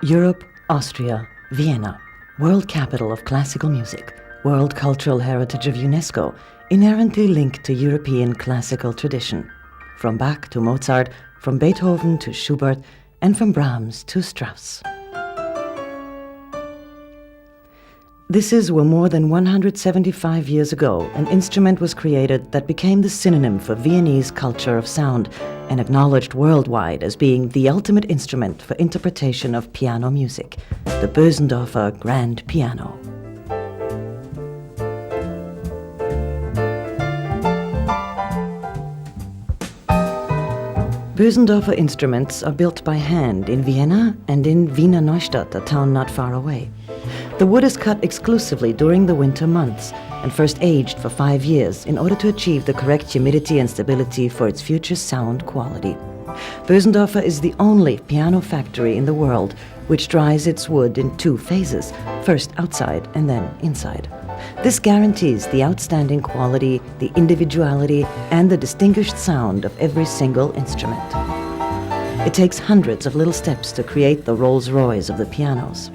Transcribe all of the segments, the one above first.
Europe, Austria, Vienna, world capital of classical music, world cultural heritage of UNESCO, inherently linked to European classical tradition. From Bach to Mozart, from Beethoven to Schubert, and from Brahms to Strauss. This is where more than 175 years ago, an instrument was created that became the synonym for Viennese culture of sound and acknowledged worldwide as being the ultimate instrument for interpretation of piano music, the Bosendorfer grand piano. Bosendorfer instruments are built by hand in Vienna and in Wiener Neustadt, a town not far away. The wood is cut exclusively during the winter months and first aged for 5 years in order to achieve the correct humidity and stability for its future sound quality. Bosendorfer is the only piano factory in the world which dries its wood in 2 phases, first outside and then inside. This guarantees the outstanding quality, the individuality, and the distinguished sound of every single instrument. It takes hundreds of little steps to create the Rolls-Royce of the pianos.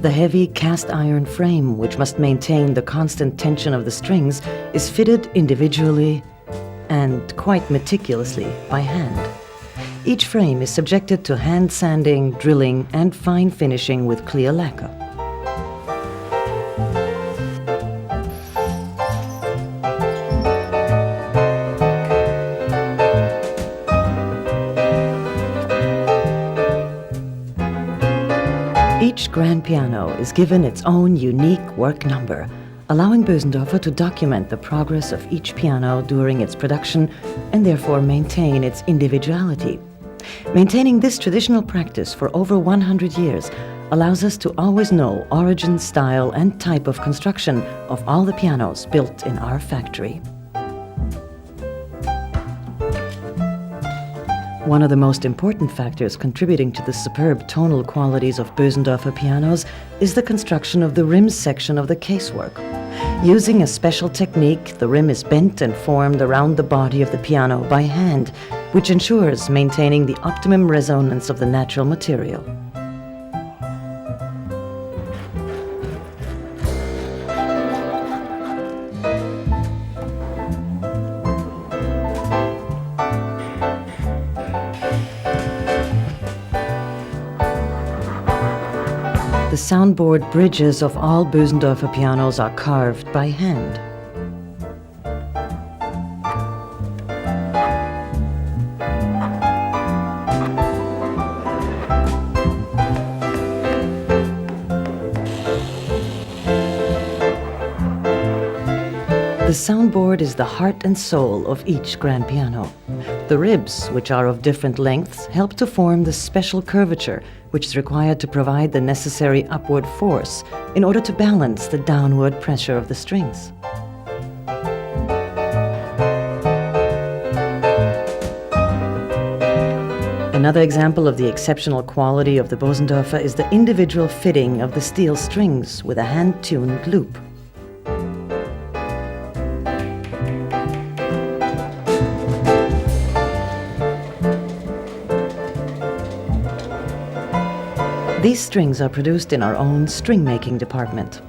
The heavy cast iron frame, which must maintain the constant tension of the strings, is fitted individually and quite meticulously by hand. Each frame is subjected to hand sanding, drilling, and fine finishing with clear lacquer. Each grand piano is given its own unique work number, allowing Bosendorfer to document the progress of each piano during its production and therefore maintain its individuality. Maintaining this traditional practice for over 100 years allows us to always know origin, style, and type of construction of all the pianos built in our factory. One of the most important factors contributing to the superb tonal qualities of Bosendorfer pianos is the construction of the rim section of the casework. Using a special technique, the rim is bent and formed around the body of the piano by hand, which ensures maintaining the optimum resonance of the natural material. The soundboard bridges of all Bosendorfer pianos are carved by hand. The soundboard is the heart and soul of each grand piano. The ribs, which are of different lengths, help to form the special curvature which is required to provide the necessary upward force in order to balance the downward pressure of the strings. Another example of the exceptional quality of the Bosendorfer is the individual fitting of the steel strings with a hand-tuned loop. These strings are produced in our own string-making department.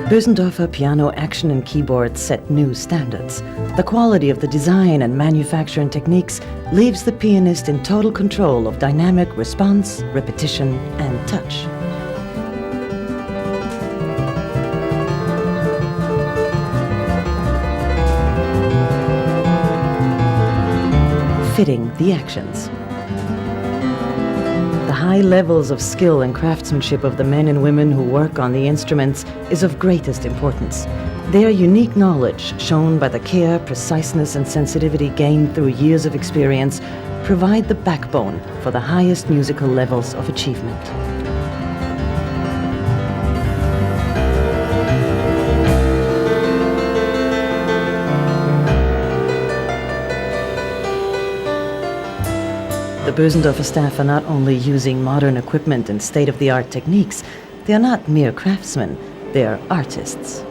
Bosendorfer piano action and keyboards set new standards. The quality of the design and manufacturing techniques leaves the pianist in total control of dynamic response, repetition, and touch. befitting the actions. The high levels of skill and craftsmanship of the men and women who work on the instruments is of greatest importance. Their unique knowledge, shown by the care, preciseness, and sensitivity gained through years of experience, provide the backbone for the highest musical levels of achievement. The Bosendorfer staff are not only using modern equipment and state-of-the-art techniques, they are not mere craftsmen, they are artists.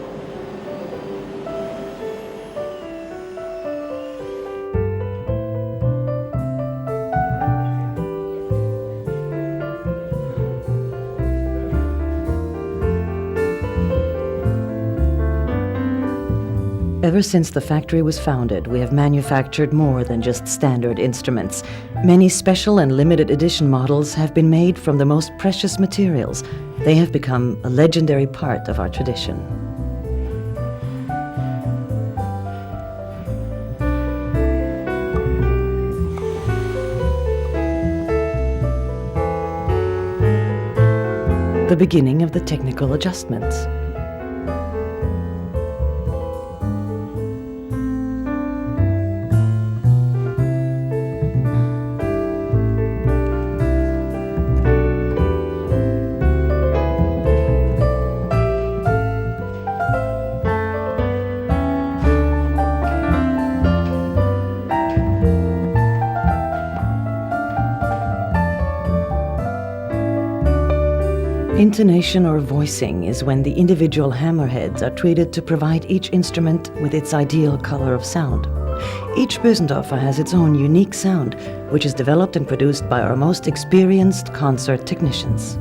Ever since the factory was founded, we have manufactured more than just standard instruments. Many special and limited edition models have been made from the most precious materials. They have become a legendary part of our tradition. The beginning of the technical adjustments. Intonation or voicing is when the individual hammerheads are treated to provide each instrument with its ideal color of sound. Each Bosendorfer has its own unique sound, which is developed and produced by our most experienced concert technicians.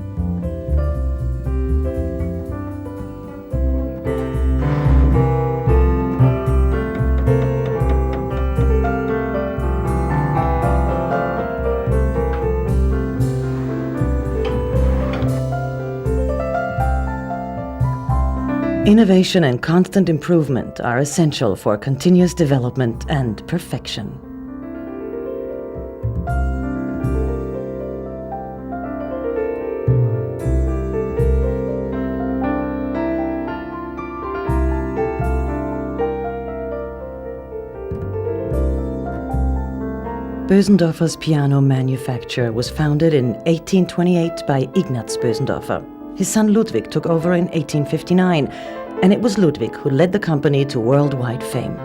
Innovation and constant improvement are essential for continuous development and perfection. Bosendorfer's piano manufacture was founded in 1828 by Ignaz Bosendorfer. His son Ludwig took over in 1859, and it was Ludwig who led the company to worldwide fame.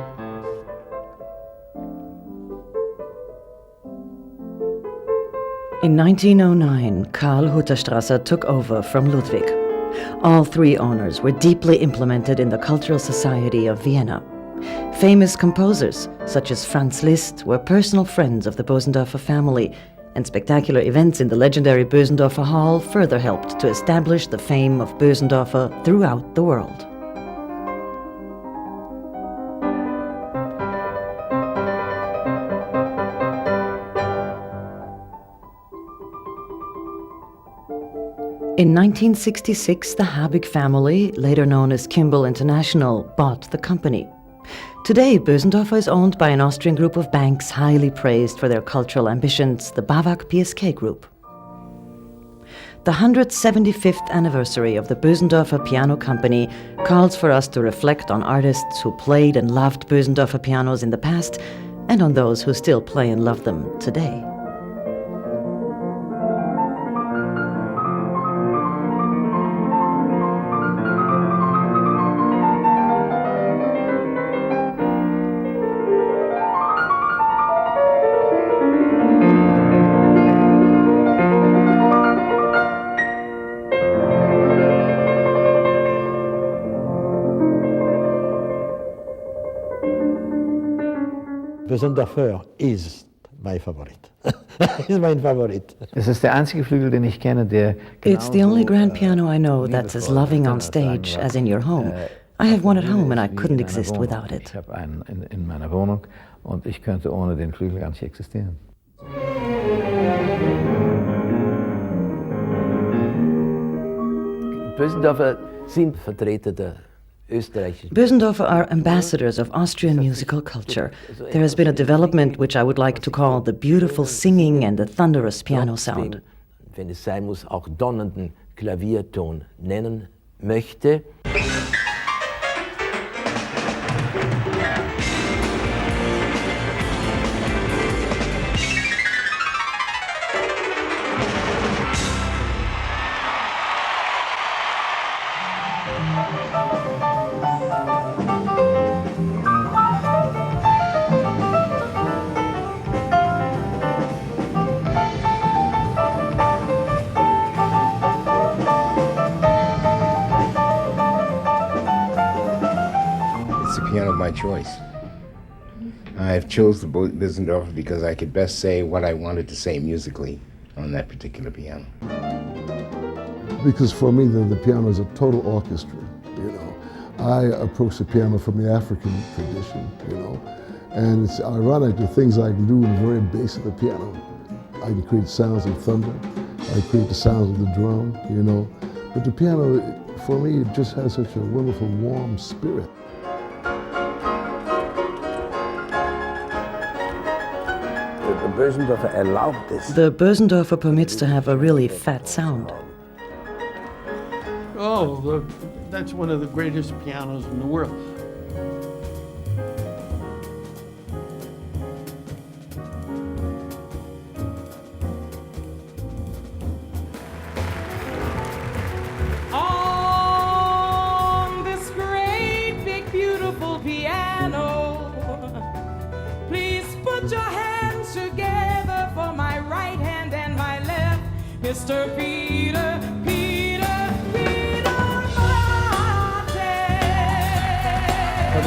In 1909, Karl Hutterstrasser took over from Ludwig. All three owners were deeply implemented in the cultural society of Vienna. Famous composers, such as Franz Liszt, were personal friends of the Bosendorfer family, and spectacular events in the legendary Bosendorfer Hall further helped to establish the fame of Bosendorfer throughout the world. In 1966, the Habig family, later known as Kimball International, bought the company. Today, Bosendorfer is owned by an Austrian group of banks highly praised for their cultural ambitions, the BAWAG PSK Group. The 175th anniversary of the Bosendorfer Piano Company calls for us to reflect on artists who played and loved Bosendorfer pianos in the past, and on those who still play and love them today. Bosendorfer is my favorite. Is mein Favorit. Es ist der einzige Flügel, den ich kenne, der It's the only grand piano I know that's as loving on stage as in your home. I have one at home and I couldn't exist without it. Ich habe einen in meiner Wohnung und ich könnte ohne den Flügel gar nicht existieren. Bosendorfer sind Vertreter der Bosendorfer are ambassadors of Austrian musical culture. There has been a development which I would like to call the beautiful singing and the thunderous piano sound. Wenn es sein muss, auch donnernden Klavierton nennen möchte. Piano of my choice. I've chose the Bosendorfer because I could best say what I wanted to say musically on that particular piano. Because for me, the piano is a total orchestra, you know. I approach the piano from the African tradition, you know, and it's ironic the things I can do in the very base of the piano. I can create sounds of thunder, I create the sounds of the drum, you know, but the piano, for me, it just has such a wonderful, warm spirit. The Bosendorfer permits to have a really fat sound. Oh, that's one of the greatest pianos in the world. On this great, big, beautiful piano, please put your hands together for my right hand and my left, Mr. Peter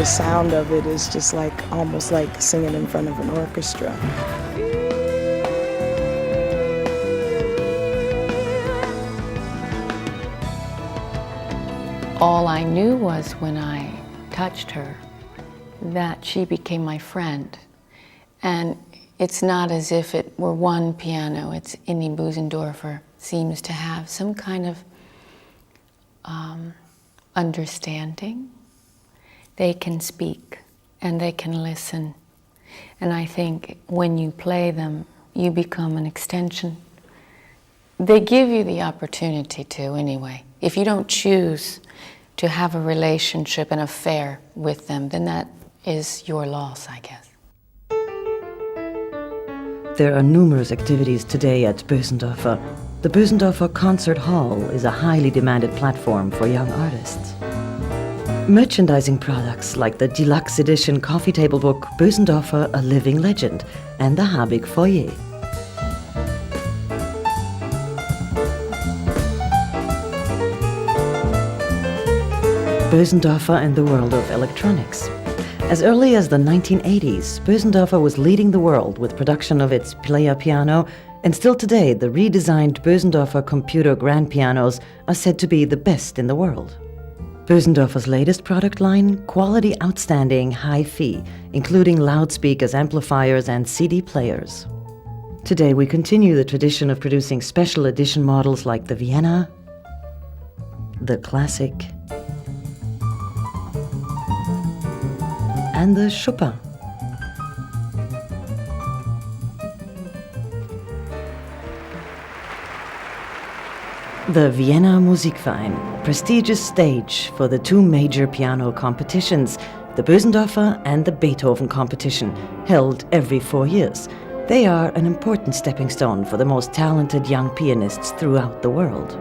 The sound of it is just like almost like singing in front of an orchestra. All I knew was when I touched her that she became my friend. And it's not as if it were one piano. It's any Bosendorfer seems to have some kind of understanding. They can speak and they can listen. And I think when you play them, you become an extension. They give you the opportunity to anyway. If you don't choose to have a relationship, an affair with them, then that is your loss, I guess. There are numerous activities today at Bosendorfer. The Bosendorfer Concert Hall is a highly demanded platform for young artists. Merchandising products like the deluxe edition coffee table book Bosendorfer, A Living Legend, and the Habig Foyer. Bosendorfer and the world of electronics. As early as the 1980s, Bosendorfer was leading the world with production of its player piano, and still today the redesigned Bosendorfer computer grand pianos are said to be the best in the world. Bosendorfer's latest product line, quality outstanding hi-fi, including loudspeakers, amplifiers, and CD players. Today we continue the tradition of producing special edition models like the Vienna, the Classic, and the Chopin. The Vienna Musicverein, prestigious stage for the two major piano competitions, the Bosendorfer and the Beethoven competition, held every 4 years. They are an important stepping stone for the most talented young pianists throughout the world.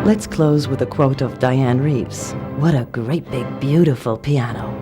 Let's close with a quote of Diane Reeves. What a great big beautiful piano.